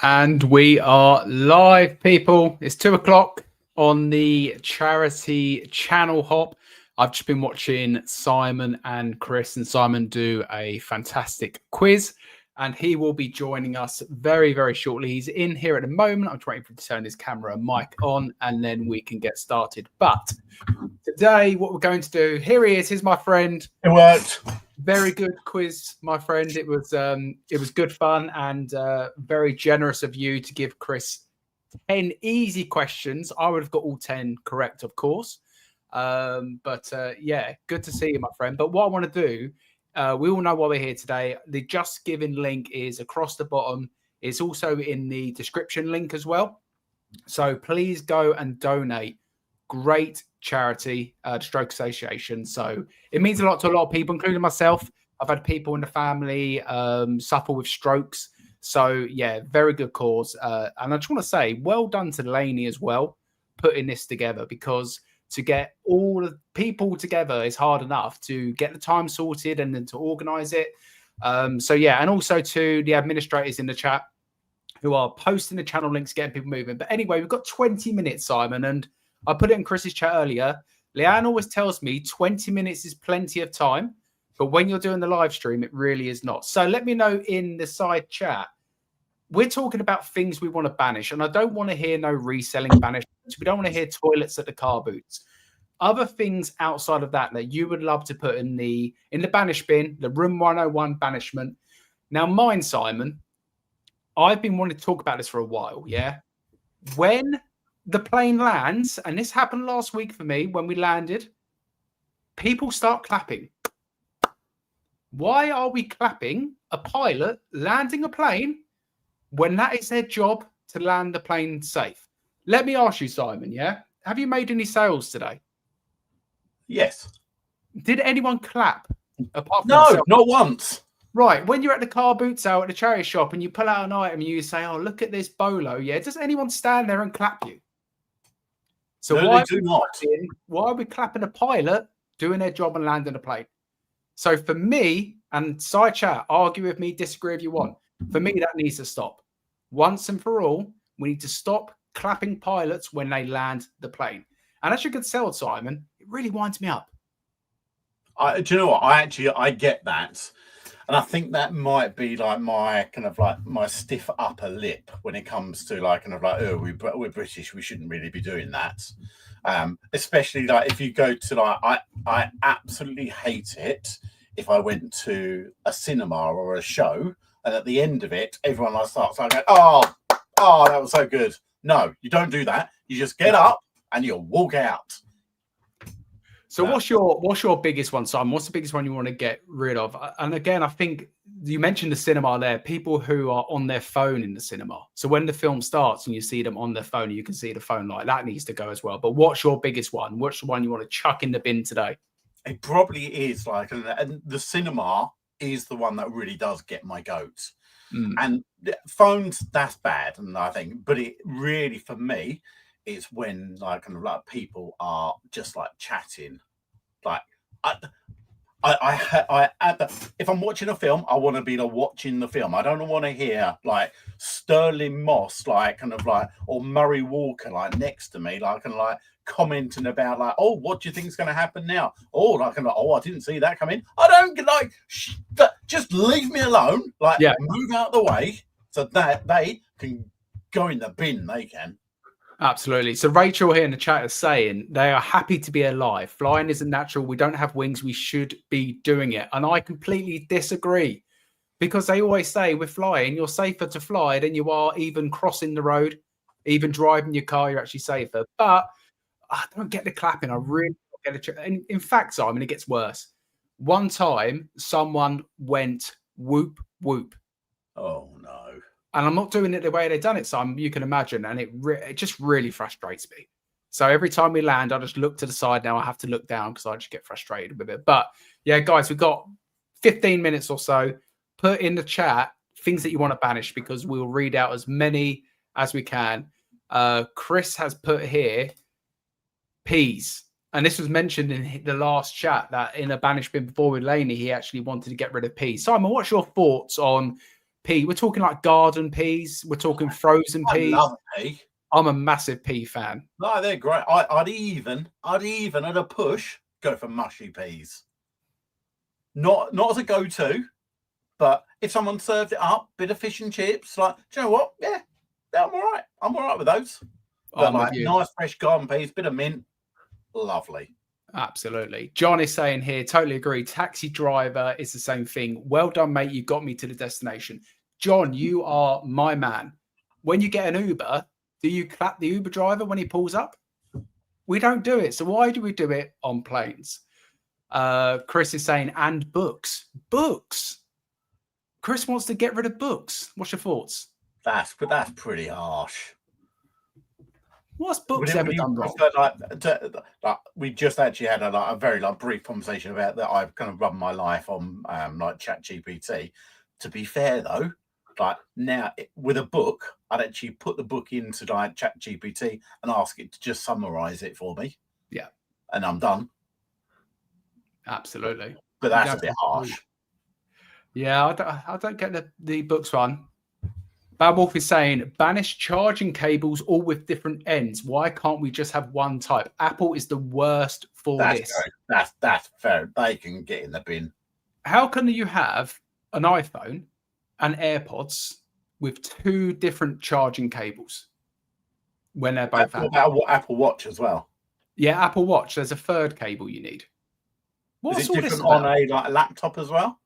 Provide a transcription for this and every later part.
And we are live, people. It's 2 o'clock on the charity channel hop. I've just been watching Simon and Chris, and Simon do a fantastic quiz, and he will be joining us very, very shortly. He's in here at the moment. I'm waiting for him to turn his camera and mic on, and then we can get started. But today, what we're going to do, here he is. Here's my friend. It worked. Very good quiz, my friend. It was good fun and very generous of you to give Chris 10 easy questions. I would have got all 10 correct, of course. Yeah, good to see you, my friend. But what I want to do, we all know why we're here today. The Just Giving link is across the bottom. It's also in the description link as well. So please go and donate. Great charity, Stroke Association. So it means a lot to a lot of people, including myself. I've had people in the family suffer with strokes. So yeah, very good cause. And I just want to say, well done to Lainie as well, putting this together, because to get all the people together is hard enough. To get the time sorted and then to organize it. So yeah, and also to the administrators in the chat who are posting the channel links, getting people moving. But anyway, we've got 20 minutes, Simon, and I put it in Chris's chat earlier. Leanne always tells me 20 minutes is plenty of time, but when you're doing the live stream, it really is not. So let me know in the side chat. We're talking about things we want to banish, and I don't want to hear no reselling banishments. We don't want to hear toilets at the car boots. Other things outside of that that you would love to put in the banish bin, the room 101 banishment. Now, mine, Simon, I've been wanting to talk about this for a while, yeah? When the plane lands, and this happened last week for me when we landed, people start clapping. Why are we clapping a pilot landing a plane when that is their job to land the plane safe? Let me ask you, Simon, yeah? Have you made any sales today? Yes. Did anyone clap? Apart from no, yourself? Not once. Right, when you're at the car boot sale at the charity shop and you pull out an item and you say, oh, look at this bolo, yeah? Does anyone stand there and clap you? So no, why are we clapping a pilot doing their job and landing a plane? So for me, and side chat, argue with me, disagree if you want. For me, that needs to stop. Once and for all, we need to stop clapping pilots when they land the plane. And as you could tell, Simon, it really winds me up. Do you know what? I get that. And I think that might be like my stiff upper lip when it comes to oh, we're British, we shouldn't really be doing that. Especially like if you go to I absolutely hate it if I went to a cinema or a show and at the end of it, everyone starts like, oh, that was so good. No, you don't do that. You just get up and you walk out. So what's your biggest one, Simon? What's the biggest one you want to get rid of? And again, I think you mentioned the cinema there, people who are on their phone in the cinema. So when the film starts and you see them on their phone, you can see the phone light. That needs to go as well. But what's your biggest one? What's the one you want to chuck in the bin today? It probably is and the cinema is the one that really does get my goat. And phones, that's bad. And I think, but it really, for me, is when people are just chatting. If I'm watching a film, I want to be watching the film. I don't want to hear Sterling Moss or Murray Walker next to me commenting about oh, what do you think is going to happen now? Oh, oh, I didn't see that coming. I don't just leave me alone. Move out the way so that they can go in the bin. They can. Absolutely. So Rachel here in the chat is saying they are happy to be alive. Flying isn't natural. We don't have wings. We should be doing it. And I completely disagree, because they always say with flying, you're safer to fly than you are even crossing the road, even driving your car. You're actually safer. But I don't get the clapping. I really don't get it. And in fact, Simon, it gets worse. One time, someone went whoop, whoop. Oh, no. And I'm not doing it the way they've done it, Simon. You can imagine. And it just really frustrates me. So every time we land, I just look to the side now. I have to look down because I just get frustrated with it. But yeah, guys, we've got 15 minutes or so. Put in the chat things that you want to banish, because we'll read out as many as we can. Chris has put here peas. And this was mentioned in the last chat that in a banish bin before with Lainie, he actually wanted to get rid of peas. Simon, what's your thoughts on pea. We're talking like garden peas. We're talking frozen I peas. love pea. I'm a massive pea fan. No, they're great. I'd even at a push go for mushy peas. Not as a go-to, but if someone served it up, bit of fish and chips, like, do you know what? Yeah, I'm all right. I'm all right with those. But like nice fresh garden peas, bit of mint, lovely. Absolutely. John is saying here, totally agree. Taxi driver is the same thing. Well done, mate. You got me to the destination. John, you are my man. When you get an Uber, do you clap the Uber driver when he pulls up? We don't do it. So why do we do it on planes? Chris is saying, and books. Books. Chris wants to get rid of books. What's your thoughts? That's pretty harsh. What's books ever done wrong? We just actually had a very brief conversation about that. I've kind of run my life on like ChatGPT. To be fair though, like now with a book, I'd actually put the book into like ChatGPT and ask it to just summarize it for me. Yeah, and I'm done. Absolutely, but that's a bit harsh. Yeah, I don't get the books one. Bad Wolf is saying, Banish charging cables all with different ends. Why can't we just have one type? Apple is the worst for this. That's fair. They can get in the bin. How can you have an iPhone and AirPods with two different charging cables when they're both Apple Watch as well? Yeah, Apple Watch. There's a third cable you need. Is it different on a laptop as well?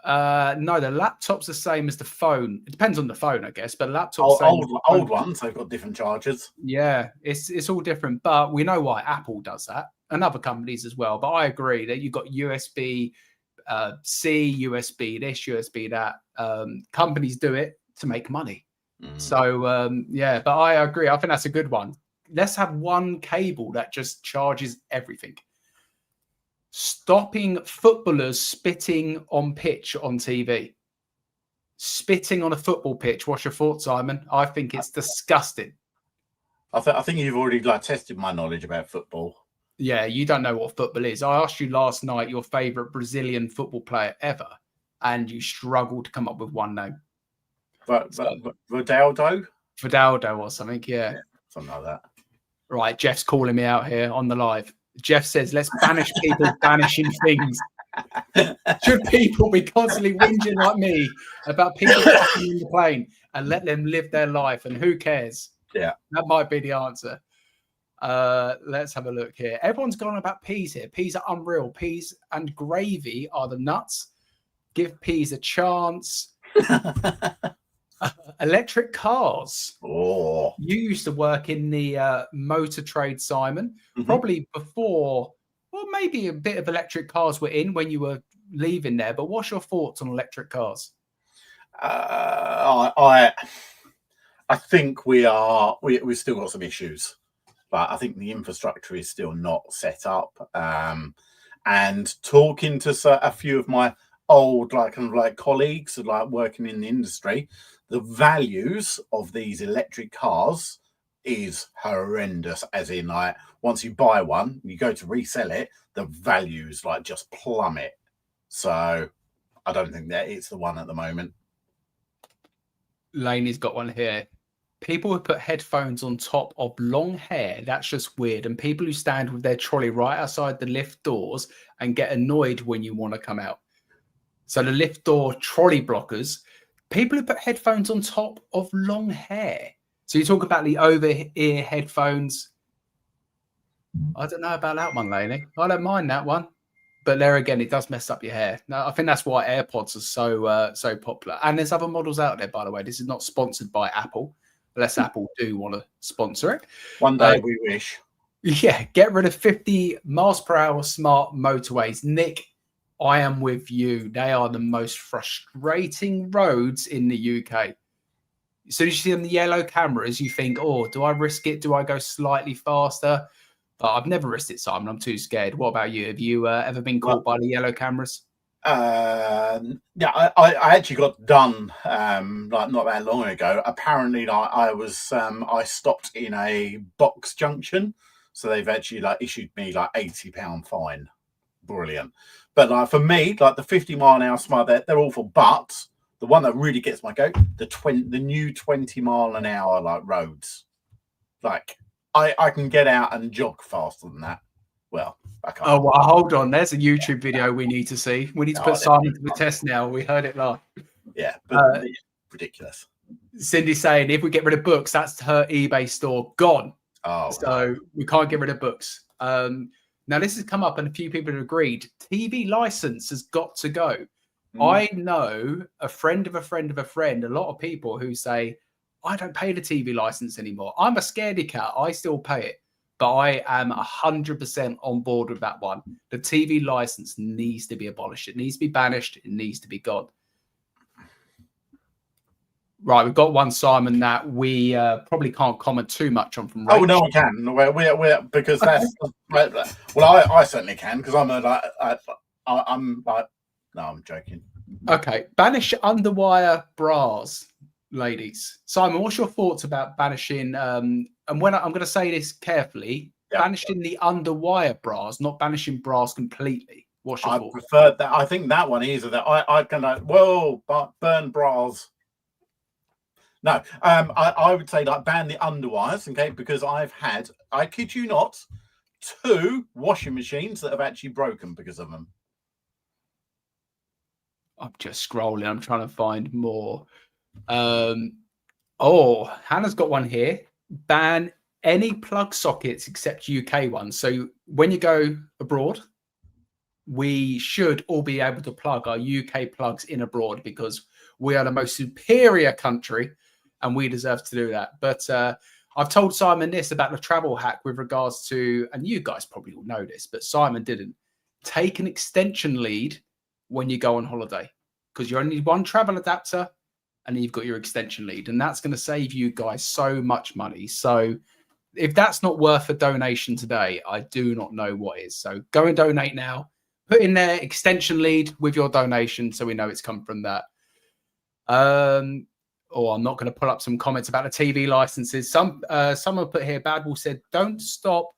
No, the laptop's the same as the phone. It depends on the phone, I guess, but laptops old ones, they've got different chargers. Yeah, it's all different, but we know why Apple does that, and other companies as well. But I agree that you've got USB C, USB this, USB that. Companies do it to make money. So yeah, but I agree. I think that's a good one. Let's have one cable that just charges everything. Stopping footballers spitting on pitch on TV. Spitting on a football pitch. What's your thoughts, Simon? I think it's disgusting. I think you've already tested my knowledge about football. Yeah, you don't know what football is. I asked you last night your favorite Brazilian football player ever, and you struggled to come up with one name. But Ronaldo? Ronaldo or something, yeah. Something like that. Right, Jeff's calling me out here on the live. Jeff says, let's banish people banishing things. Should people be constantly whinging like me about people fucking in the plane and let them live their life? And who cares? Yeah. That might be the answer. Let's have a look here. Everyone's gone about peas here. Peas are unreal. Peas and gravy are the nuts. Give peas a chance. Electric cars. Oh, you used to work in the motor trade, Simon. Probably before, well, maybe a bit of electric cars were in when you were leaving there. But what's your thoughts on electric cars? I think we've still got some issues, but I think the infrastructure is still not set up. And talking to a few of my old colleagues working in the industry, the values of these electric cars is horrendous. As in, once you buy one, you go to resell it, the values just plummet. So I don't think that it's the one at the moment. Lainie's got one here. People who put headphones on top of long hair, that's just weird. And people who stand with their trolley right outside the lift doors and get annoyed when you want to come out. So the lift door trolley blockers, people who put headphones on top of long hair. So you talk about the over-ear headphones. I don't know about that one, Lainie. I don't mind that one. But there again, it does mess up your hair. Now, I think that's why AirPods are so popular. And there's other models out there, by the way. This is not sponsored by Apple, unless Apple do want to sponsor it. One day we wish. Yeah, get rid of 50 miles per hour smart motorways. Nick, I am with you. They are the most frustrating roads in the UK. As soon as you see them, the yellow cameras, you think, oh, do I risk it? Do I go slightly faster? But I've never risked it, Simon. I'm too scared. What about you? Have you ever been caught by the yellow cameras? Yeah, I actually got done not that long ago. Apparently, I stopped in a box junction, so they've actually issued me £80 fine. Brilliant. But for me, the 50 mile an hour smart, they're awful. But the one that really gets my goat, the new 20-mile-an-hour like roads. Like I can get out and jog faster than that. Well, I can't. Oh, well, hold on. There's a YouTube video we need to see. We need to put Simon to the test now. We heard it live. Yeah, but ridiculous. Cindy's saying if we get rid of books, that's her eBay store gone. Oh, so we can't get rid of books. Now this has come up, and a few people have agreed. TV license has got to go. I know a friend of a friend of a friend. A lot of people who say, "I don't pay the TV license anymore. I'm a scaredy cat. I still pay it." But I am 100% on board with that one. The TV license needs to be abolished. It needs to be banished. It needs to be gone. Right, we've got one, Simon, that we probably can't comment too much on from Rach. Oh, no, I can. We're because that's well, I certainly can because I'm no, I'm joking. Okay, banish underwire bras, ladies. Simon, what's your thoughts about banishing? And when I'm going to say this carefully, banishing the underwire bras, not banishing bras completely. What's your thoughts? I prefer that. I think that one is that I can burn bras. No, I would say like ban the underwires, okay? Because I kid you not, 2 washing machines that have actually broken because of them. I'm just scrolling. I'm trying to find more. Oh, Hannah's got one here. Ban any plug sockets except UK ones. So when you go abroad, we should all be able to plug our UK plugs in abroad because we are the most superior country and we deserve to do that. But I've told Simon this about the travel hack with regards to, and you guys probably all know this, but Simon didn't, take an extension lead when you go on holiday because you only need one travel adapter and you've got your extension lead, and that's going to save you guys so much money. So if that's not worth a donation today, I do not know what is. So go and donate now. Put in their extension lead with your donation so we know it's come from that. I'm not going to pull up some comments about the TV licenses. Someone put here, Badwall said, don't stop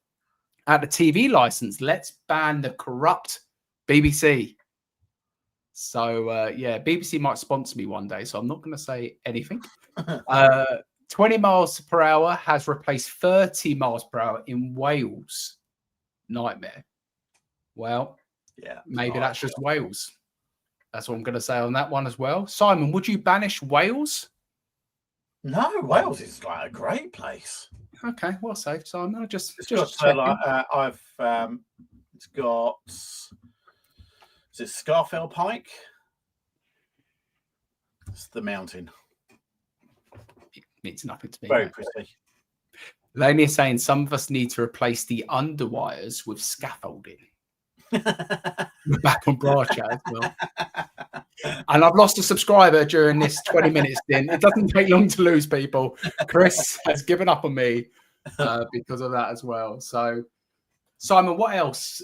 at the TV license. Let's ban the corrupt BBC. So, yeah, BBC might sponsor me one day, so I'm not going to say anything. 20 miles per hour has replaced 30 miles per hour in Wales. Nightmare. Well, yeah, maybe that's just Wales. That's what I'm going to say on that one as well. Simon, would you banish Wales? No, Wales is like a great place. Okay, well safe, Simon. It's got is it Scarfell Pike? It's the mountain. It means nothing to me. Very pretty. Lainie is saying some of us need to replace the underwires with scaffolding. We're back on bra chat as well. And I've lost a subscriber during this 20 minutes then. It doesn't take long to lose people. Chris has given up on me because of that as well. So Simon, what else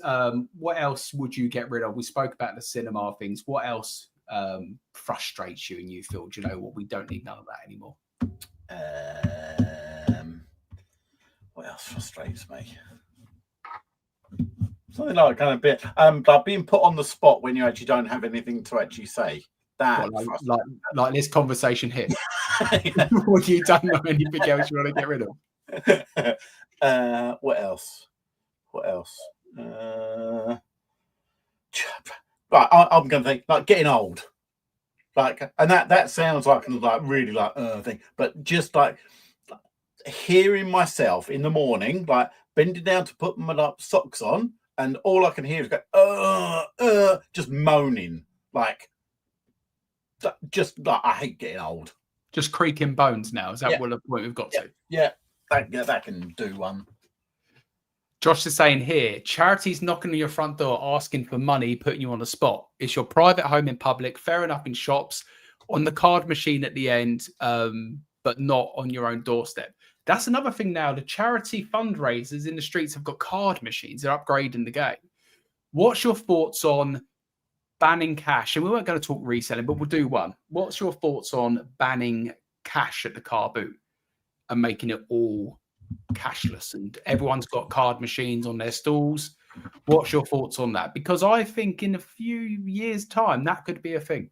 would you get rid of? We spoke about the cinema things. What else frustrates you and you feel, do you know what, we don't need none of that anymore? What else frustrates me? Something like kind of bit like being put on the spot when you actually don't have anything to actually say. That like this conversation here. What you don't know anything else you want to get rid of? What else? Right, I'm going to think like getting old, like, and that sounds like really like thing, but just like hearing myself in the morning, like bending down to put my socks on, and all I can hear is go just moaning, like just like I hate getting old. Just creaking bones now. Is that what the point we've got to? Yeah, that can do one. Josh is saying here, charities knocking on your front door asking for money, putting you on the spot. It's your private home in public, fair enough in shops, on the card machine at the end, but not on your own doorstep. That's another thing now. The charity fundraisers in the streets have got card machines. They're upgrading the game. What's your thoughts on banning cash? And we weren't going to talk reselling, but we'll do one. What's your thoughts on banning cash at the car boot and making it all cashless and everyone's got card machines on their stalls? What's your thoughts on that? Because I think in a few years' time that could be a thing.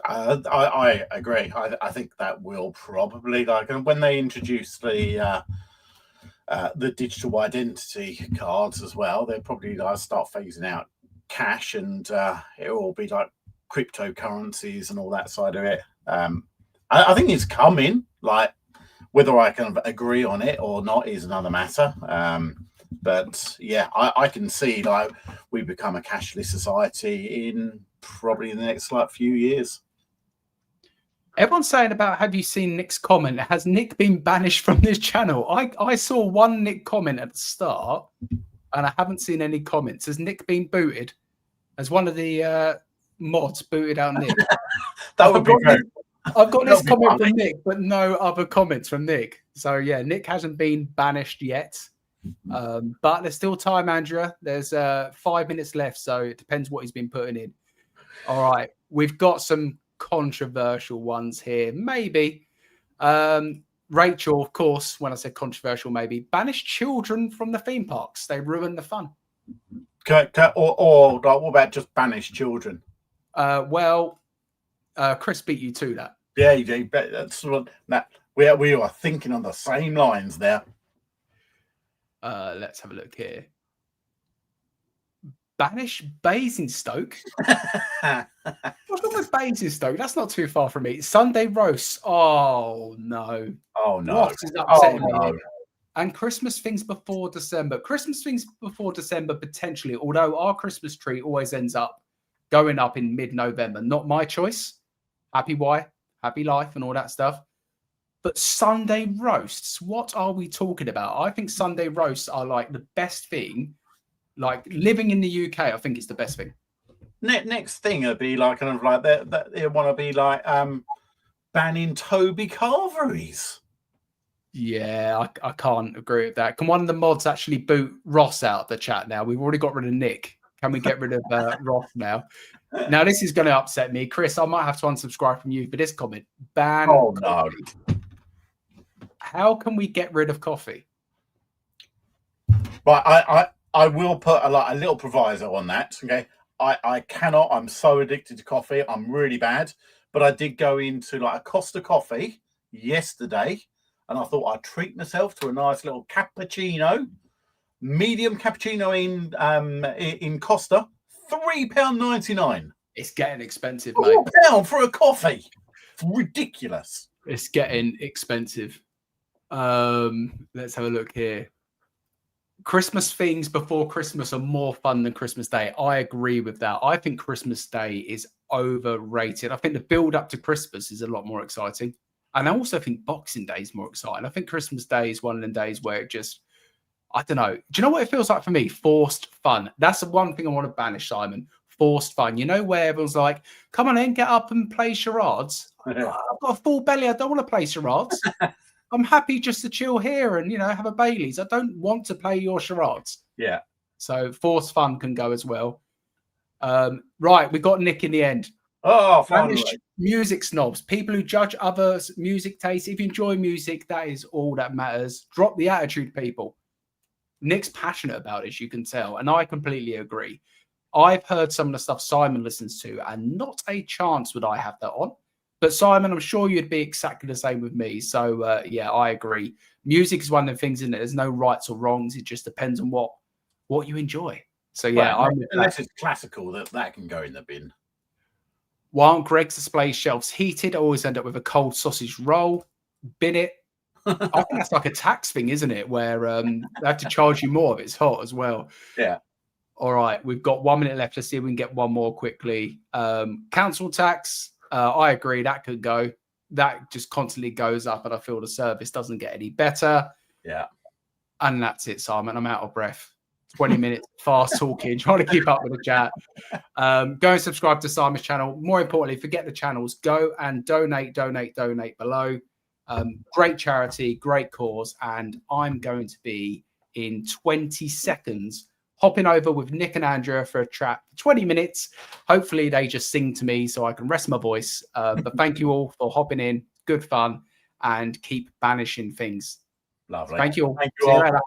I agree. I think that will probably, like, and when they introduce the digital identity cards as well, they'll probably start phasing out cash, and it will be like cryptocurrencies and all that side of it. I think it's coming. Like, whether I kind of agree on it or not is another matter. But yeah, I can see like we become a cashless society in probably the next like few years. Everyone's saying about, have you seen Nick's comment? Has Nick been banished from this channel? I saw one Nick comment at the start, and I haven't seen any comments. Has Nick been booted? Has one of the mods booted out Nick? That would be great. I've got this comment from Nick, but no other comments from Nick. So yeah, Nick hasn't been banished yet. But there's still time, Andrea. There's 5 minutes left, so it depends what he's been putting in. All right, we've got some controversial ones here. Maybe Rachel, of course, when I said controversial, maybe banish children from the theme parks. They ruin the fun. Or like, what about just banish children? Well, Chris beat you to that. Yeah, you do. That's that we are thinking on the same lines there. Let's have a look here. Banish Basingstoke. What's wrong with Basingstoke? That's not too far from me. Sunday roast. Oh no. Oh no. What is upsetting me? And Christmas things before December. Christmas things before December potentially, although our Christmas tree always ends up going up in mid-November. Not my choice. Happy wife, happy life, and all that stuff. But Sunday roasts, what are we talking about? I think Sunday roasts are like the best thing. Like living in the UK, I think it's the best thing. Next thing would be like kind of like they want to be like banning Toby Carveries. Yeah, I can't agree with that. Can one of the mods actually boot Ross out of the chat now? We've already got rid of Nick. Can we get rid of Ross now? Now, this is going to upset me. Chris, I might have to unsubscribe from you for this comment. Ban coffee. No. How can we get rid of coffee? Right, I will put a little proviso on that. Okay, I cannot. I'm so addicted to coffee. I'm really bad. But I did go into like a Costa coffee yesterday, and I thought I'd treat myself to a nice little cappuccino, medium cappuccino in Costa, £3.99. It's getting expensive, mate. £4 for a coffee. It's ridiculous. It's getting expensive. Let's have a look here. Christmas things before Christmas are more fun than Christmas Day. I agree with that. I think Christmas Day is overrated. I think the build up to Christmas is a lot more exciting. And I also think Boxing Day is more exciting. I think Christmas Day is one of the days where it just, I don't know. Do you know what it feels like for me? Forced fun. That's the one thing I want to banish, Simon. Forced fun. You know, where everyone's like, come on in, get up and play charades. I've got a full belly. I don't want to play charades. I'm happy just to chill here and, you know, have a Baileys. I don't want to play your charades. Yeah. So forced fun can go as well. Right, we got Nick in the end. Oh, finally. Music snobs, people who judge others' music taste. If you enjoy music, that is all that matters. Drop the attitude, people. Nick's passionate about it, as you can tell, and I completely agree. I've heard some of the stuff Simon listens to, and not a chance would I have that on. But Simon, I'm sure you'd be exactly the same with me. So, yeah, I agree. Music is one of the things, isn't it? There's no rights or wrongs. It just depends on what you enjoy. So, yeah. Well, unless it's classical, that can go in the bin. Why aren't Greg's display shelves heated? I always end up with a cold sausage roll. Bin it. I think that's like a tax thing, isn't it? Where they have to charge you more if it's hot as well. Yeah. All right. We've got 1 minute left. Let's see if we can get one more quickly. Council tax. I agree. That could go. That just constantly goes up, and I feel the service doesn't get any better. Yeah. And that's it, Simon. I'm out of breath. 20 minutes fast talking, trying to keep up with the chat. Go and subscribe to Simon's channel. More importantly, forget the channels. Go and donate below. Great charity, great cause. And I'm going to be in 20 seconds hopping over with Nick and Andrea for a chat for 20 minutes. Hopefully they just sing to me so I can rest my voice. But thank you all for hopping in. Good fun. And keep banishing things. Lovely. Thank you all. Thank you all. See you later.